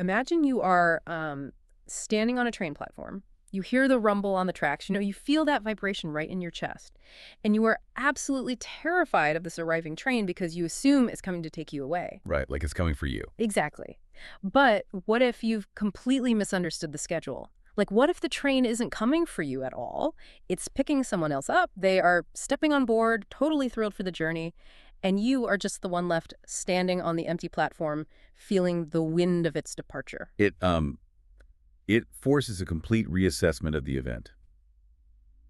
Imagine you are standing on a train platform. You hear the rumble on the tracks. You feel that vibration right in your chest. And you are absolutely terrified of this arriving train because you assume it's coming to take you away. Right, like it's coming for you. Exactly. But what if you've completely misunderstood the schedule? Like, what if the train isn't coming for you at all? It's picking someone else up. They are stepping on board, totally thrilled for the journey. And you are just the one left standing on the empty platform, feeling the wind of its departure. It forces a complete reassessment of the event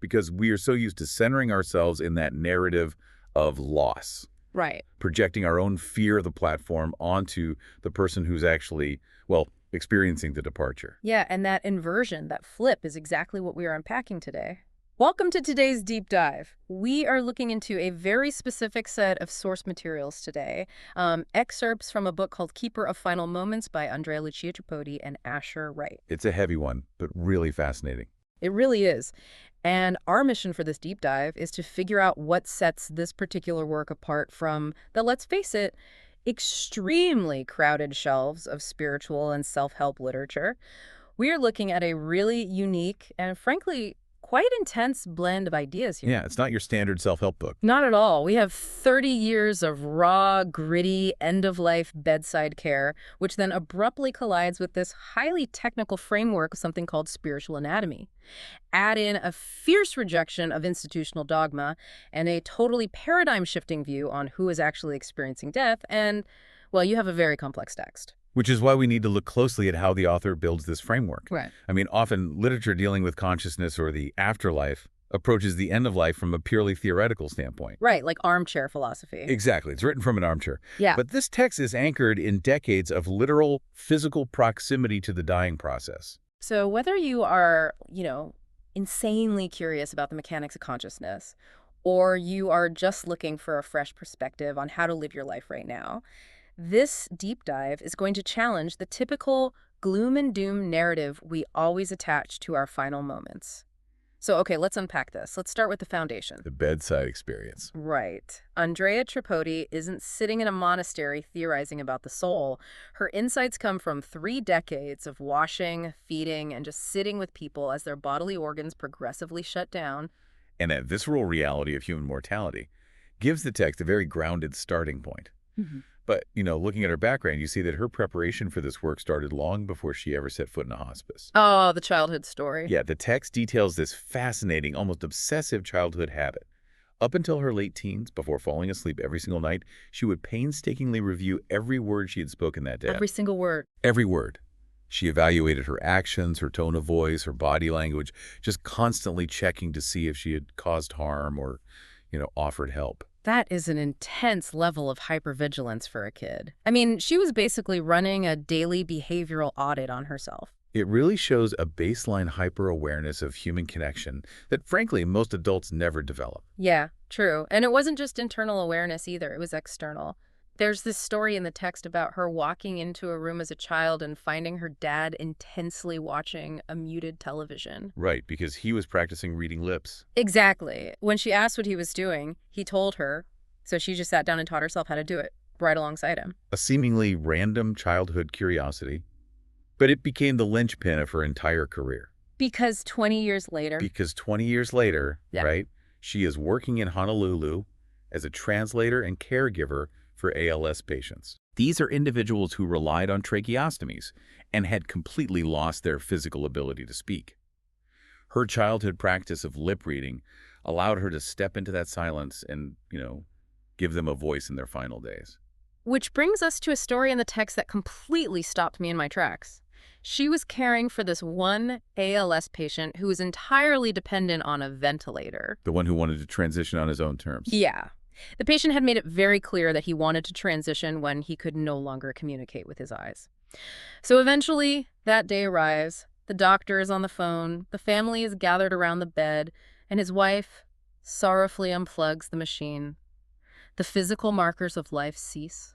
because we are so used to centering ourselves in that narrative of loss, Right. projecting our own fear of the platform onto the person who's actually, well, experiencing the departure. Yeah, and that inversion, that flip, is exactly what we are unpacking today. Welcome to today's deep dive. We are looking into a very specific set of source materials today. Excerpts from a book called Keeper of Final Moments by Andrea Lucia Tripodi and Wright. It's a heavy one, but really fascinating. It really is. And our mission for this deep dive is to figure out what sets this particular work apart from the, let's face it, extremely crowded shelves of spiritual and self-help literature. We are looking at a really unique and, frankly, quite intense blend of ideas here. Yeah, it's not your standard self-help book. Not at all. We have 30 years of raw, gritty, end-of-life bedside care, which then abruptly collides with this highly technical framework of something called spiritual anatomy. Add in a fierce rejection of institutional dogma and a totally paradigm-shifting view on who is actually experiencing death, and, well, you have a very complex text. Which is why we need to look closely at how the author builds this framework. Right. I mean, often literature dealing with consciousness or the afterlife approaches the end of life from a purely theoretical standpoint. Right, like armchair philosophy. Exactly. It's written from an armchair. Yeah. But this text is anchored in decades of literal physical proximity to the dying process. So whether you are, insanely curious about the mechanics of consciousness, or you are just looking for a fresh perspective on how to live your life right now, this deep dive is going to challenge the typical gloom and doom narrative we always attach to our final moments. So, okay, let's unpack this. Let's start with the foundation. The bedside experience. Right. Andrea Tripodi isn't sitting in a monastery theorizing about the soul. Her insights come from 3 decades of washing, feeding, and just sitting with people as their bodily organs progressively shut down. And that visceral reality of human mortality gives the text a very grounded starting point. Mm-hmm. But, looking at her background, you see that her preparation for this work started long before she ever set foot in a hospice. Oh, the childhood story. Yeah, the text details this fascinating, almost obsessive childhood habit. Up until her late teens, before falling asleep every single night, she would painstakingly review every word she had spoken that day. Every single word. Every word. She evaluated her actions, her tone of voice, her body language, just constantly checking to see if she had caused harm or, offered help. That is an intense level of hypervigilance for a kid. I mean, she was basically running a daily behavioral audit on herself. It really shows a baseline hyper-awareness of human connection that, frankly, most adults never develop. Yeah, true. And it wasn't just internal awareness either. It was external. There's this story in the text about her walking into a room as a child and finding her dad intensely watching a muted television. Right, because he was practicing reading lips. Exactly. When she asked what he was doing, he told her, so she just sat down and taught herself how to do it, right alongside him. A seemingly random childhood curiosity, but it became the linchpin of her entire career. Because 20 years later... Yeah. Right, she is working in Honolulu as a translator and caregiver for ALS patients. These are individuals who relied on tracheostomies and had completely lost their physical ability to speak. Her childhood practice of lip reading allowed her to step into that silence and, give them a voice in their final days. Which brings us to a story in the text that completely stopped me in my tracks. She was caring for this one ALS patient who was entirely dependent on a ventilator. The one who wanted to transition on his own terms. Yeah. The patient had made it very clear that he wanted to transition when he could no longer communicate with his eyes. So eventually, that day arrives. The doctor is on the phone, the family is gathered around the bed, and his wife sorrowfully unplugs the machine. The physical markers of life cease.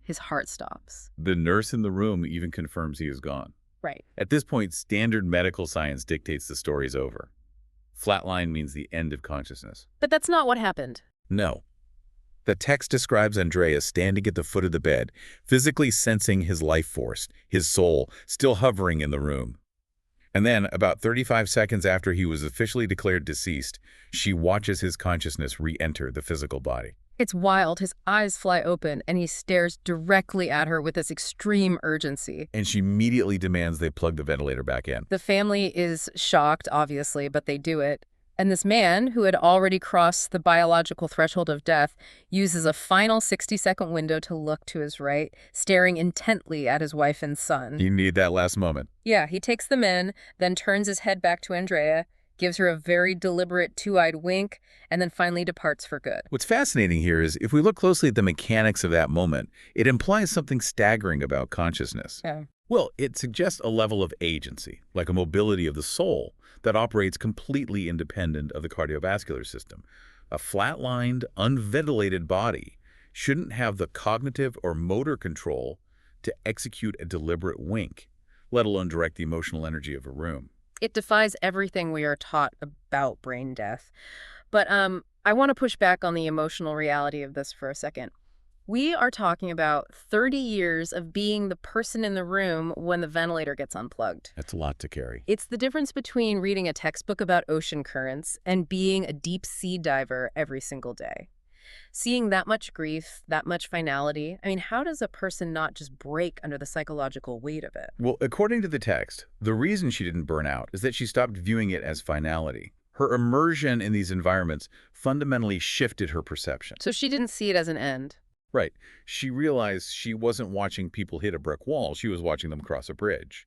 His heart stops. The nurse in the room even confirms he is gone. Right. At this point, standard medical science dictates the story's over. Flatline means the end of consciousness. But that's not what happened. No. The text describes Andrea standing at the foot of the bed, physically sensing his life force, his soul, still hovering in the room. And then, about 35 seconds after he was officially declared deceased, she watches his consciousness re-enter the physical body. It's wild. His eyes fly open, and he stares directly at her with this extreme urgency. And she immediately demands they plug the ventilator back in. The family is shocked, obviously, but they do it. And this man, who had already crossed the biological threshold of death, uses a final 60-second window to look to his right, staring intently at his wife and son. You need that last moment. Yeah, he takes them in, then turns his head back to Andrea, gives her a very deliberate two-eyed wink, and then finally departs for good. What's fascinating here is, if we look closely at the mechanics of that moment, it implies something staggering about consciousness. Yeah. Well, it suggests a level of agency, like a mobility of the soul, that operates completely independent of the cardiovascular system. A flatlined, unventilated body shouldn't have the cognitive or motor control to execute a deliberate wink, let alone direct the emotional energy of a room. It defies everything we are taught about brain death. But I want to push back on the emotional reality of this for a second. We are talking about 30 years of being the person in the room when the ventilator gets unplugged. That's a lot to carry. It's the difference between reading a textbook about ocean currents and being a deep-sea diver every single day. Seeing that much grief, that much finality, I mean, how does a person not just break under the psychological weight of it? Well, according to the text, the reason she didn't burn out is that she stopped viewing it as finality. Her immersion in these environments fundamentally shifted her perception. So she didn't see it as an end. Right. She realized she wasn't watching people hit a brick wall. She was watching them cross a bridge.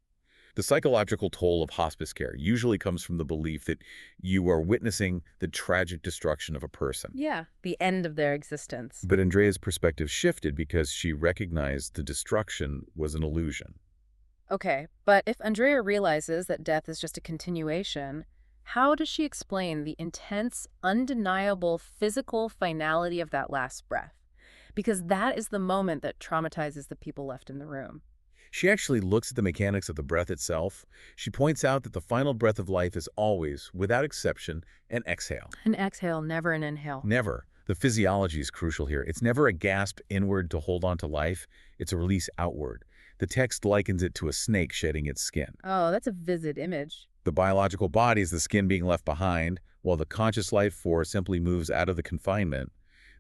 The psychological toll of hospice care usually comes from the belief that you are witnessing the tragic destruction of a person. Yeah, the end of their existence. But Andrea's perspective shifted because she recognized the destruction was an illusion. Okay, but if Andrea realizes that death is just a continuation, how does she explain the intense, undeniable physical finality of that last breath? Because that is the moment that traumatizes the people left in the room. She actually looks at the mechanics of the breath itself. She points out that the final breath of life is always, without exception, an exhale. An exhale, never an inhale. Never. The physiology is crucial here. It's never a gasp inward to hold on to life. It's a release outward. The text likens it to a snake shedding its skin. Oh, that's a vivid image. The biological body is the skin being left behind, while the conscious life force simply moves out of the confinement.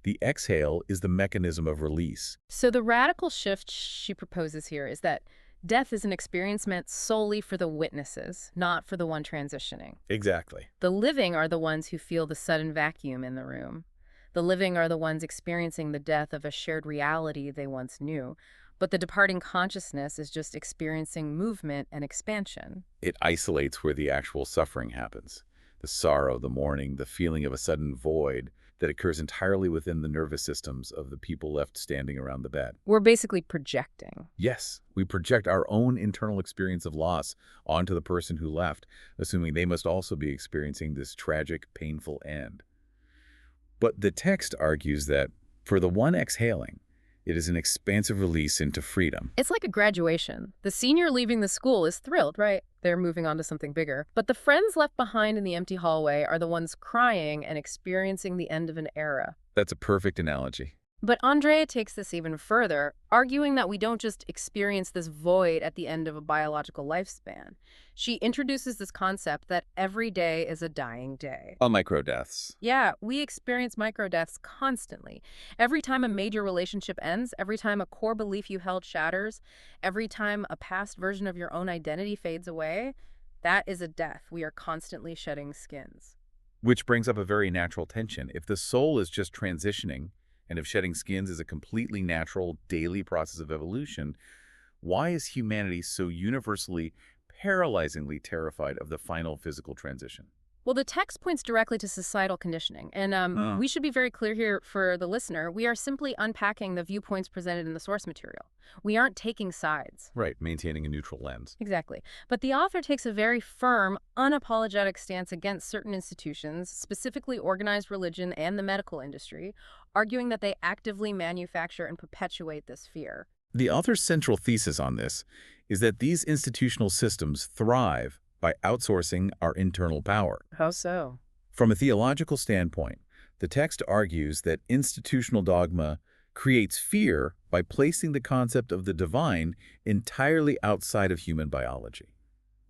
The exhale is the mechanism of release. So the radical shift she proposes here is that death is an experience meant solely for the witnesses, not for the one transitioning. Exactly. The living are the ones who feel the sudden vacuum in the room. The living are the ones experiencing the death of a shared reality they once knew. But the departing consciousness is just experiencing movement and expansion. It isolates where the actual suffering happens. The sorrow, the mourning, the feeling of a sudden void that occurs entirely within the nervous systems of the people left standing around the bed. We're basically projecting. Yes, we project our own internal experience of loss onto the person who left, assuming they must also be experiencing this tragic, painful end. But the text argues that for the one exhaling, it is an expansive release into freedom. It's like a graduation. The senior leaving the school is thrilled, right? They're moving on to something bigger. But the friends left behind in the empty hallway are the ones crying and experiencing the end of an era. That's a perfect analogy. But Andrea takes this even further, arguing that we don't just experience this void at the end of a biological lifespan. She introduces this concept that every day is a dying day. Microdeaths. Yeah, we experience microdeaths constantly. Every time a major relationship ends, every time a core belief you held shatters, every time a past version of your own identity fades away, that is a death. We are constantly shedding skins. Which brings up a very natural tension. If the soul is just transitioning, and if shedding skins is a completely natural daily process of evolution, why is humanity so universally, paralyzingly terrified of the final physical transition? Well, the text points directly to societal conditioning, and we should be very clear here for the listener. We are simply unpacking the viewpoints presented in the source material. We aren't taking sides. Right, maintaining a neutral lens. Exactly. But the author takes a very firm, unapologetic stance against certain institutions, specifically organized religion and the medical industry, arguing that they actively manufacture and perpetuate this fear. The author's central thesis on this is that these institutional systems thrive by outsourcing our internal power. How so? From a theological standpoint, The text argues that institutional dogma creates fear by placing the concept of the divine entirely outside of human biology.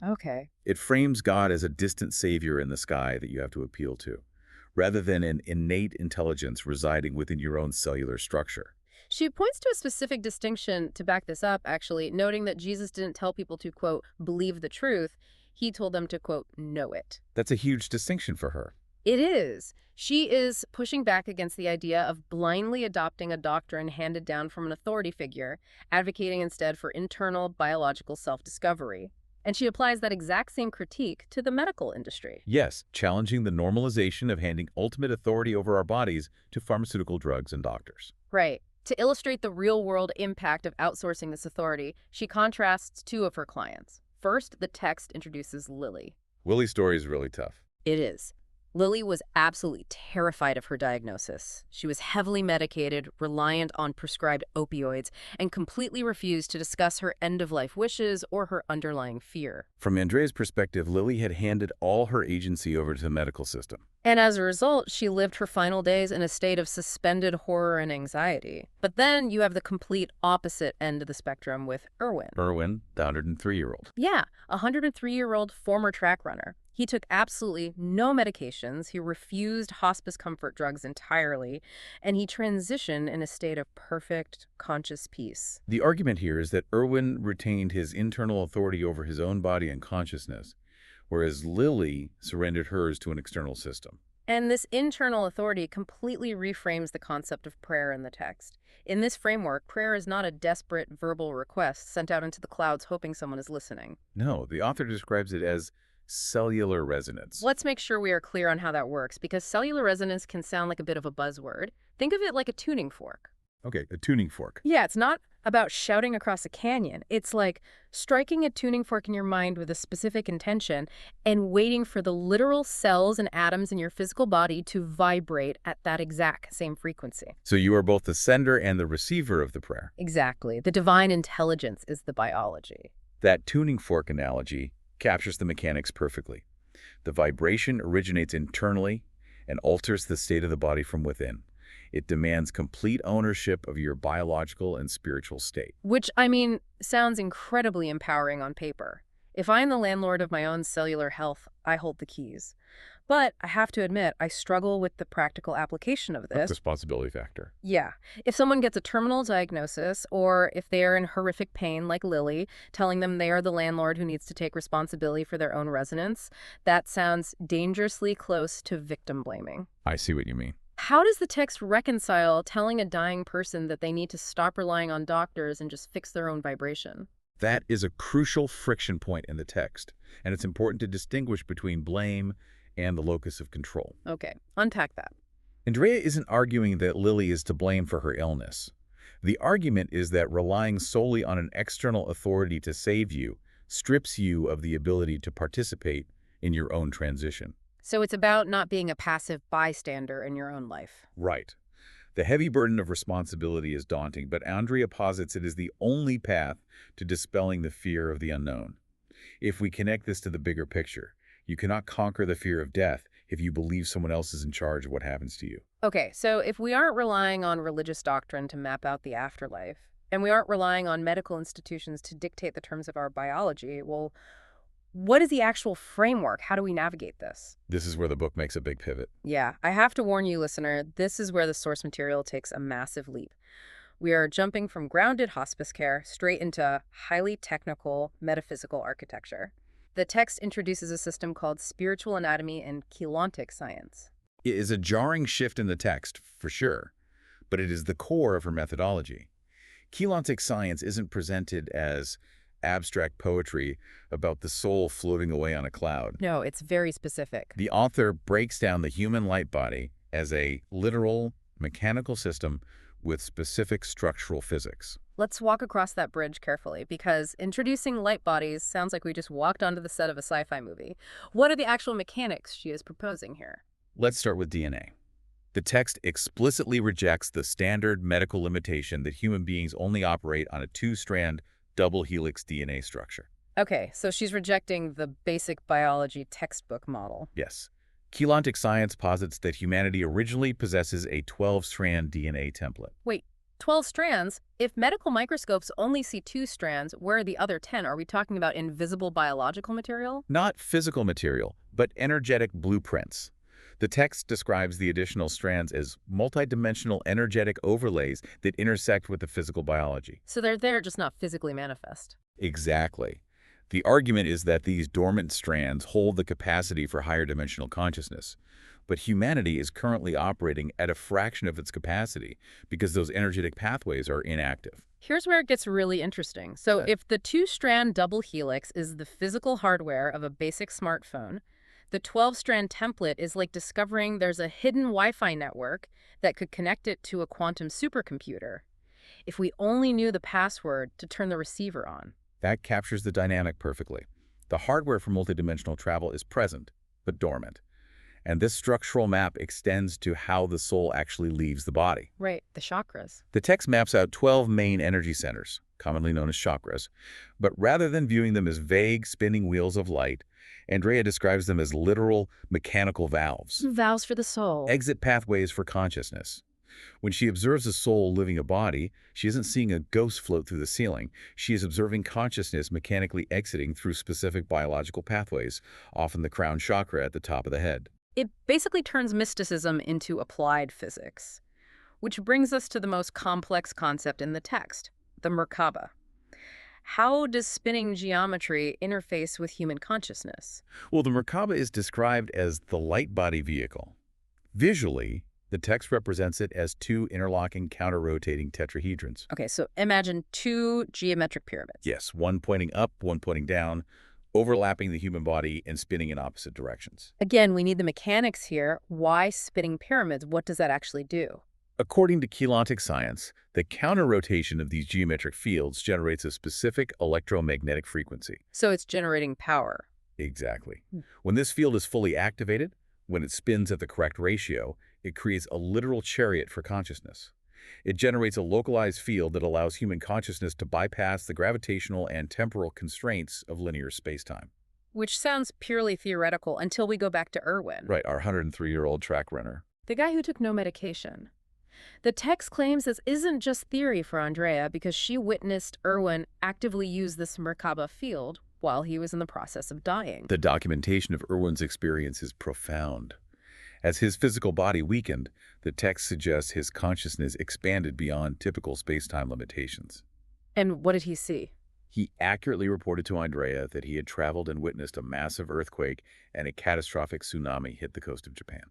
Okay. It frames God as a distant savior in the sky that you have to appeal to, rather than an innate intelligence residing within your own cellular structure. She points to a specific distinction to back this up, actually, noting that Jesus didn't tell people to, quote, believe the truth. He told them to, quote, know it. That's a huge distinction for her. It is. She is pushing back against the idea of blindly adopting a doctrine handed down from an authority figure, advocating instead for internal biological self-discovery. And she applies that exact same critique to the medical industry. Yes, challenging the normalization of handing ultimate authority over our bodies to pharmaceutical drugs and doctors. Right. To illustrate the real-world impact of outsourcing this authority, she contrasts two of her clients. First, the text introduces Lily. Willie's story is really tough. It is. Lily was absolutely terrified of her diagnosis. She was heavily medicated, reliant on prescribed opioids, and completely refused to discuss her end-of-life wishes or her underlying fear. From Andrea's perspective, Lily had handed all her agency over to the medical system. And as a result, she lived her final days in a state of suspended horror and anxiety. But then you have the complete opposite end of the spectrum with Irwin. Irwin, the 103-year-old. Yeah, a 103-year-old former track runner. He took absolutely no medications, he refused hospice comfort drugs entirely, and he transitioned in a state of perfect, conscious peace. The argument here is that Irwin retained his internal authority over his own body and consciousness, whereas Lily surrendered hers to an external system. And this internal authority completely reframes the concept of prayer in the text. In this framework, prayer is not a desperate verbal request sent out into the clouds hoping someone is listening. No, the author describes it as cellular resonance. Let's make sure we are clear on how that works, because cellular resonance can sound like a bit of a buzzword. Think of it like a tuning fork. Okay, a tuning fork. Yeah, it's not about shouting across a canyon. It's like striking a tuning fork in your mind with a specific intention and waiting for the literal cells and atoms in your physical body to vibrate at that exact same frequency. So you are both the sender and the receiver of the prayer. Exactly. The divine intelligence is the biology. That tuning fork analogy captures the mechanics perfectly. The vibration originates internally and alters the state of the body from within. It demands complete ownership of your biological and spiritual state. Which, sounds incredibly empowering on paper. If I am the landlord of my own cellular health, I hold the keys. But I have to admit, I struggle with the practical application of this. Responsibility factor. Yeah. If someone gets a terminal diagnosis, or if they are in horrific pain like Lily, telling them they are the landlord who needs to take responsibility for their own residence, that sounds dangerously close to victim blaming. I see what you mean. How does the text reconcile telling a dying person that they need to stop relying on doctors and just fix their own vibration? That is a crucial friction point in the text, and it's important to distinguish between blame and the locus of control. Okay, unpack that. Andrea isn't arguing that Lily is to blame for her illness. The argument is that relying solely on an external authority to save you strips you of the ability to participate in your own transition. So it's about not being a passive bystander in your own life. Right. The heavy burden of responsibility is daunting, but Andrea posits it is the only path to dispelling the fear of the unknown. If we connect this to the bigger picture, you cannot conquer the fear of death if you believe someone else is in charge of what happens to you. Okay, so if we aren't relying on religious doctrine to map out the afterlife, and we aren't relying on medical institutions to dictate the terms of our biology, well, what is the actual framework? How do we navigate this? This is where the book makes a big pivot. Yeah, I have to warn you, listener, this is where the source material takes a massive leap. We are jumping from grounded hospice care straight into highly technical metaphysical architecture. The text introduces a system called spiritual anatomy and cheilontic science. It is a jarring shift in the text, for sure, but it is the core of her methodology. Cheilontic science isn't presented as abstract poetry about the soul floating away on a cloud. No, it's very specific. The author breaks down the human light body as a literal mechanical system with specific structural physics. Let's walk across that bridge carefully, because introducing light bodies sounds like we just walked onto the set of a sci-fi movie. What are the actual mechanics she is proposing here? Let's start with DNA. The text explicitly rejects the standard medical limitation that human beings only operate on a two-strand double helix DNA structure. Okay, so she's rejecting the basic biology textbook model. Yes. Chelantic science posits that humanity originally possesses a 12-strand DNA template. Wait, 12 strands? If medical microscopes only see 2 strands, where are the other 10? Are we talking about invisible biological material? Not physical material, but energetic blueprints. The text describes the additional strands as multidimensional energetic overlays that intersect with the physical biology. So they're there, just not physically manifest. Exactly. The argument is that these dormant strands hold the capacity for higher dimensional consciousness, but humanity is currently operating at a fraction of its capacity because those energetic pathways are inactive. Here's where it gets really interesting. So if the 2-strand double helix is the physical hardware of a basic smartphone, the 12-strand template is like discovering there's a hidden Wi-Fi network that could connect it to a quantum supercomputer. If we only knew the password to turn the receiver on. That captures the dynamic perfectly. The hardware for multidimensional travel is present, but dormant. And this structural map extends to how the soul actually leaves the body. Right, the chakras. The text maps out 12 main energy centers, commonly known as chakras, but rather than viewing them as vague spinning wheels of light, Andrea describes them as literal mechanical valves. Vows for the soul. Exit pathways for consciousness. When she observes a soul living a body, she isn't seeing a ghost float through the ceiling. She is observing consciousness mechanically exiting through specific biological pathways, often the crown chakra at the top of the head. It basically turns mysticism into applied physics, which brings us to the most complex concept in the text, the Merkaba. How does spinning geometry interface with human consciousness? Well, the Merkaba is described as the light body vehicle. Visually, the text represents it as 2 interlocking counter-rotating tetrahedrons. Okay, so imagine 2 geometric pyramids. Yes, one pointing up, one pointing down, overlapping the human body and spinning in opposite directions. Again, we need the mechanics here. Why spinning pyramids? What does that actually do? According to Chelantic science, the counter-rotation of these geometric fields generates a specific electromagnetic frequency. So it's generating power. Exactly. When this field is fully activated, when it spins at the correct ratio, it creates a literal chariot for consciousness. It generates a localized field that allows human consciousness to bypass the gravitational and temporal constraints of linear spacetime. Which sounds purely theoretical until we go back to Irwin. Right, our 103-year-old track runner. The guy who took no medication. The text claims this isn't just theory for Andrea because she witnessed Irwin actively use this Merkaba field while he was in the process of dying. The documentation of Irwin's experience is profound. As his physical body weakened, the text suggests his consciousness expanded beyond typical spacetime limitations. And what did he see? He accurately reported to Andrea that he had traveled and witnessed a massive earthquake and a catastrophic tsunami hit the coast of Japan.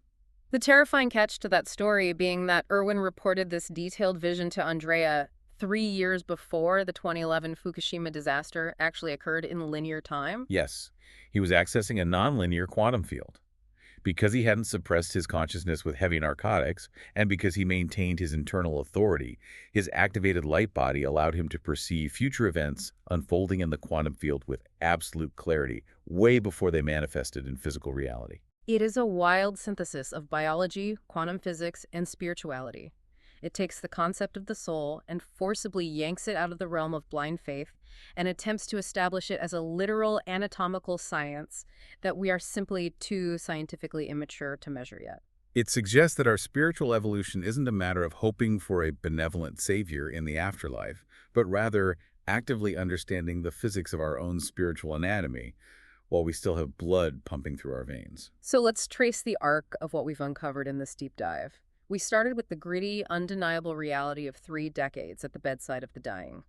The terrifying catch to that story being that Irwin reported this detailed vision to Andrea 3 years before the 2011 Fukushima disaster actually occurred in linear time? Yes, he was accessing a nonlinear quantum field. Because he hadn't suppressed his consciousness with heavy narcotics, and because he maintained his internal authority, his activated light body allowed him to perceive future events unfolding in the quantum field with absolute clarity, way before they manifested in physical reality. It is a wild synthesis of biology, quantum physics, and spirituality. It takes the concept of the soul and forcibly yanks it out of the realm of blind faith and attempts to establish it as a literal anatomical science that we are simply too scientifically immature to measure yet. It suggests that our spiritual evolution isn't a matter of hoping for a benevolent savior in the afterlife, but rather actively understanding the physics of our own spiritual anatomy while we still have blood pumping through our veins. So let's trace the arc of what we've uncovered in this deep dive. We started with the gritty, undeniable reality of 3 decades at the bedside of the dying.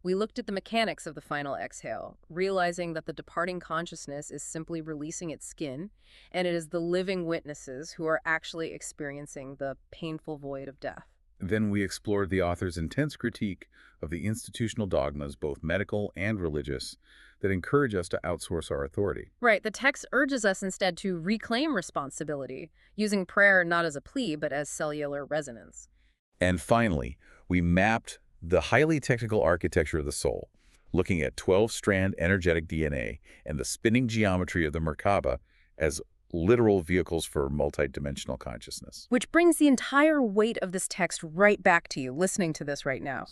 We looked at the mechanics of the final exhale, realizing that the departing consciousness is simply releasing its skin, and it is the living witnesses who are actually experiencing the painful void of death. Then we explored the author's intense critique of the institutional dogmas, both medical and religious, that encourage us to outsource our authority. Right, the text urges us instead to reclaim responsibility, using prayer not as a plea, but as cellular resonance. And finally, we mapped the highly technical architecture of the soul, looking at 12-strand energetic DNA and the spinning geometry of the Merkaba as literal vehicles for multidimensional consciousness. Which brings the entire weight of this text right back to you, listening to this right now.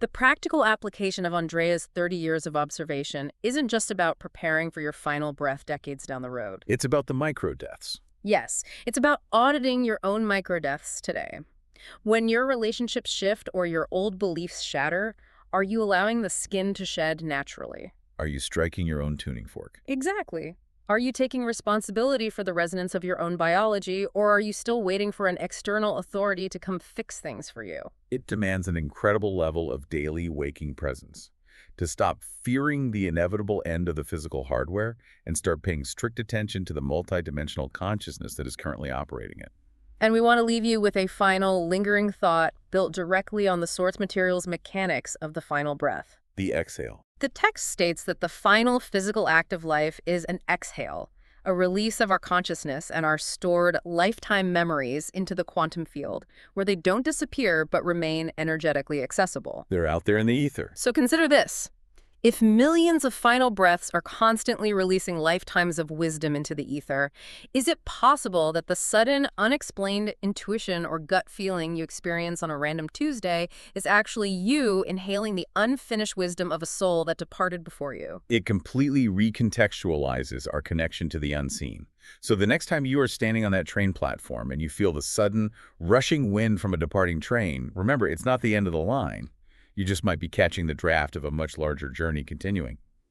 The practical application of Andrea's 30 years of observation isn't just about preparing for your final breath decades down the road. It's about the micro-deaths, Yes, it's about auditing your own microdeaths today. When your relationships shift or your old beliefs shatter, are you allowing the skin to shed naturally? Are you striking your own tuning fork? Exactly. Are you taking responsibility for the resonance of your own biology, or are you still waiting for an external authority to come fix things for you? It demands an incredible level of daily waking presence. To stop fearing the inevitable end of the physical hardware and start paying strict attention to the multidimensional consciousness that is currently operating it. And we want to leave you with a final, lingering thought built directly on the source material's mechanics of the final breath. The exhale. The text states that the final physical act of life is an exhale, a release of our consciousness and our stored lifetime memories into the quantum field, where they don't disappear but remain energetically accessible. They're out there in the ether. So consider this. If millions of final breaths are constantly releasing lifetimes of wisdom into the ether, is it possible that the sudden, unexplained intuition or gut feeling you experience on a random Tuesday is actually you inhaling the unfinished wisdom of a soul that departed before you? It completely recontextualizes our connection to the unseen. So the next time you are standing on that train platform and you feel the sudden, rushing wind from a departing train, remember, it's not the end of the line. You just might be catching the draft of a much larger journey continuing.